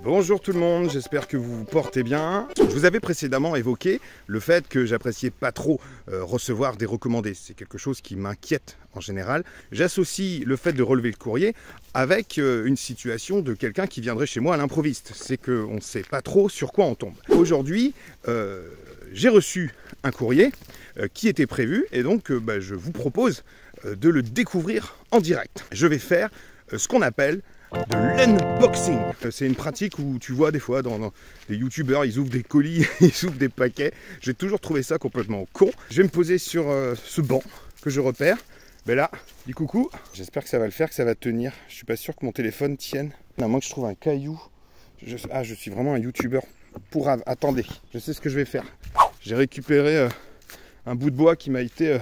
Bonjour tout le monde, j'espère que vous vous portez bien. Je vous avais précédemment évoqué le fait que j'appréciais pas trop recevoir des recommandés. C'est quelque chose qui m'inquiète en général. J'associe le fait de relever le courrier avec une situation de quelqu'un qui viendrait chez moi à l'improviste. C'est qu'on ne sait pas trop sur quoi on tombe. Aujourd'hui, j'ai reçu un courrier qui était prévu et donc je vous propose de le découvrir en direct. Je vais faire ce qu'on appelle de l'unboxing. C'est une pratique où tu vois des fois dans les youtubeurs, ils ouvrent des colis, ils ouvrent des paquets. J'ai toujours trouvé ça complètement con. Je vais me poser sur ce banc que je repère. Ben là, dis coucou. J'espère que ça va le faire, que ça va tenir. Je suis pas sûr que mon téléphone tienne. À moins que je trouve un caillou. Je suis vraiment un youtubeur pourrave. Attendez, je sais ce que je vais faire. J'ai récupéré un bout de bois qui m'a été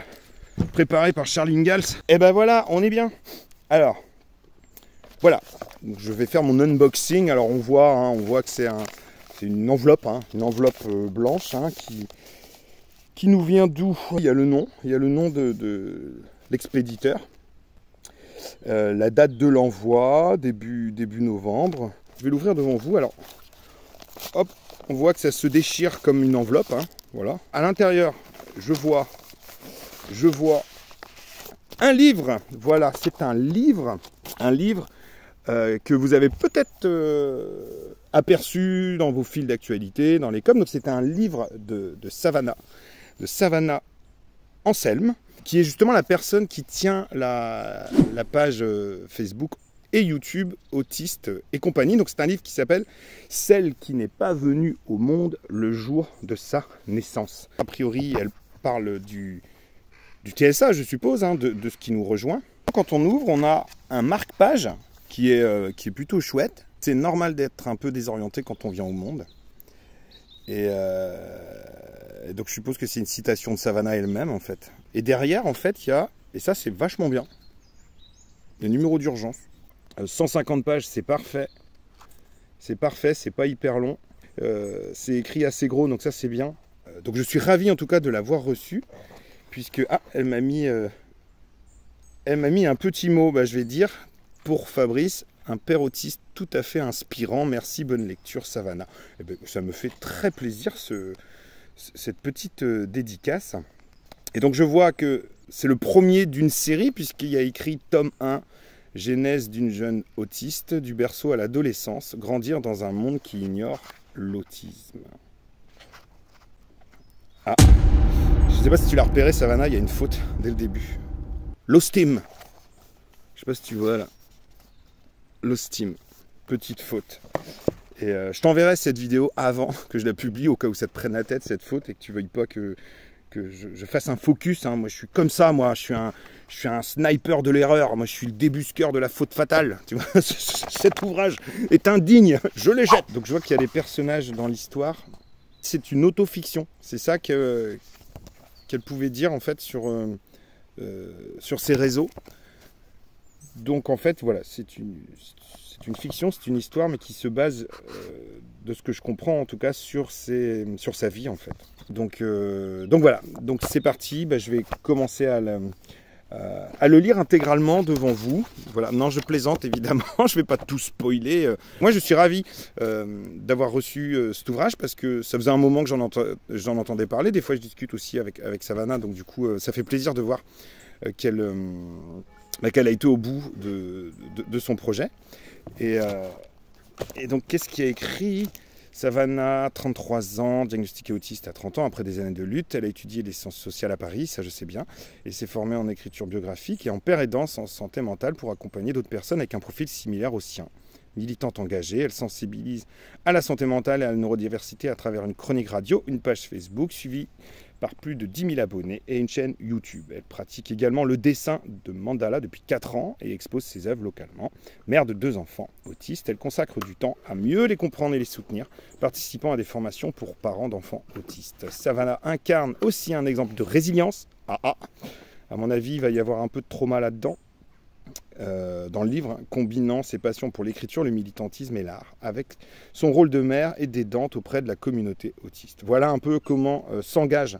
préparé par Charles Ingalls. Et ben voilà, on est bien. Alors, voilà, donc je vais faire mon unboxing. Alors on voit que c'est une enveloppe, blanche qui nous vient d'où? Il y a le nom de l'expéditeur, la date de l'envoi, début novembre. Je vais l'ouvrir devant vous. Alors, hop, on voit que ça se déchire comme une enveloppe, voilà. À l'intérieur, je vois un livre. Voilà, c'est un livre que vous avez peut-être aperçu dans vos fils d'actualité, dans les coms. Donc c'est un livre de Savannah Anselme, qui est justement la personne qui tient la page Facebook et YouTube Autiste et compagnie. Donc c'est un livre qui s'appelle « Celle qui n'est pas venue au monde le jour de sa naissance ». A priori, elle parle du TSA, je suppose, de ce qui nous rejoint. Quand on ouvre, on a un marque-page qui est plutôt chouette. C'est normal d'être un peu désorienté quand on vient au monde. Et donc je suppose que c'est une citation de Savannah elle-même en fait. Et derrière en fait il y a, et ça c'est vachement bien, le numéro d'urgence. 150 pages, c'est parfait. C'est parfait, c'est pas hyper long. C'est écrit assez gros, donc ça c'est bien. Donc je suis ravi en tout cas de l'avoir reçu. Puisque, elle m'a mis un petit mot, je vais dire, pour Fabrice, un père autiste tout à fait inspirant. Merci, bonne lecture, Savannah. Ça me fait très plaisir, cette petite dédicace. Et donc, je vois que c'est le premier d'une série, puisqu'il y a écrit tome 1, Genèse d'une jeune autiste, du berceau à l'adolescence, grandir dans un monde qui ignore l'autisme. Ah, je ne sais pas si tu l'as repéré, Savannah, il y a une faute dès le début. L'Ostim. Je sais pas si tu vois là. L'Ostim. Petite faute. Et je t'enverrai cette vidéo avant que je la publie, au cas où ça te prenne la tête cette faute et que tu veuilles pas que je fasse un focus. Moi je suis comme ça, moi je suis un sniper de l'erreur, moi je suis le débusqueur de la faute fatale. Tu vois, cet ouvrage est indigne, je les jette. Donc je vois qu'il y a des personnages dans l'histoire. C'est une autofiction. C'est ça qu'elle pouvait dire en fait sur ses réseaux. Donc en fait voilà, c'est une fiction, c'est une histoire, mais qui se base de ce que je comprends en tout cas sur sa vie en fait. Donc voilà, donc c'est parti. Je vais commencer à le lire intégralement devant vous. Voilà, non, je plaisante évidemment, je ne vais pas tout spoiler. Moi, je suis ravi d'avoir reçu cet ouvrage parce que ça faisait un moment que j'en entendais parler. Des fois, je discute aussi avec Savannah, donc du coup, ça fait plaisir de voir qu'elle a été au bout de son projet. Et donc, qu'est-ce qui est écrit ? Savannah, 33 ans, diagnostiquée autiste à 30 ans, après des années de lutte. Elle a étudié les sciences sociales à Paris, ça je sais bien, et s'est formée en écriture biographique et en père aidance en santé mentale pour accompagner d'autres personnes avec un profil similaire au sien. Militante engagée, elle sensibilise à la santé mentale et à la neurodiversité à travers une chronique radio, une page Facebook suivie par plus de 10 000 abonnés et une chaîne YouTube. Elle pratique également le dessin de mandala depuis 4 ans et expose ses œuvres localement. Mère de 2 enfants autistes, elle consacre du temps à mieux les comprendre et les soutenir, participant à des formations pour parents d'enfants autistes. Savannah incarne aussi un exemple de résilience. À mon avis, il va y avoir un peu de trauma là-dedans. Dans le livre, combinant ses passions pour l'écriture, le militantisme et l'art, avec son rôle de mère et d'aidante auprès de la communauté autiste. Voilà un peu comment s'engage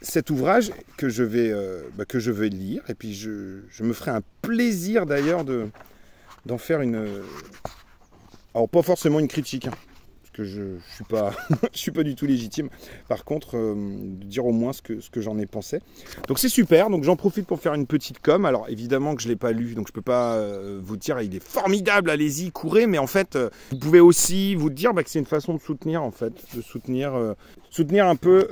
cet ouvrage que je vais lire, et puis je me ferai un plaisir d'ailleurs d'en faire Alors pas forcément une critique, hein, parce que je suis pas du tout légitime. Par contre, dire au moins ce que j'en ai pensé. Donc c'est super, donc j'en profite pour faire une petite com. Alors évidemment que je ne l'ai pas lu, donc je peux pas vous dire il est formidable, allez-y, courez, mais en fait, vous pouvez aussi vous dire que c'est une façon de soutenir, en fait, de soutenir un peu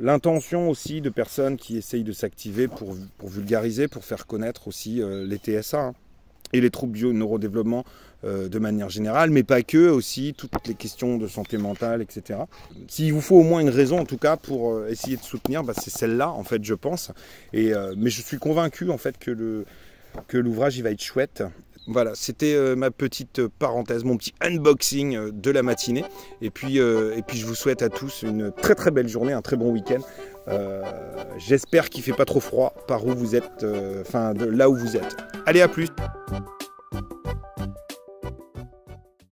l'intention aussi de personnes qui essayent de s'activer pour vulgariser, pour faire connaître aussi les TSA, hein, et les troubles du neurodéveloppement de manière générale, mais pas que, aussi toutes les questions de santé mentale, etc. S'il vous faut au moins une raison, en tout cas, pour essayer de soutenir, c'est celle-là, en fait, je pense. Mais je suis convaincu, en fait, que l'ouvrage, il va être chouette. Voilà, c'était ma petite parenthèse, mon petit unboxing de la matinée. Et puis je vous souhaite à tous une très très belle journée, un très bon week-end. J'espère qu'il ne fait pas trop froid par où vous êtes, là où vous êtes. Allez, à plus!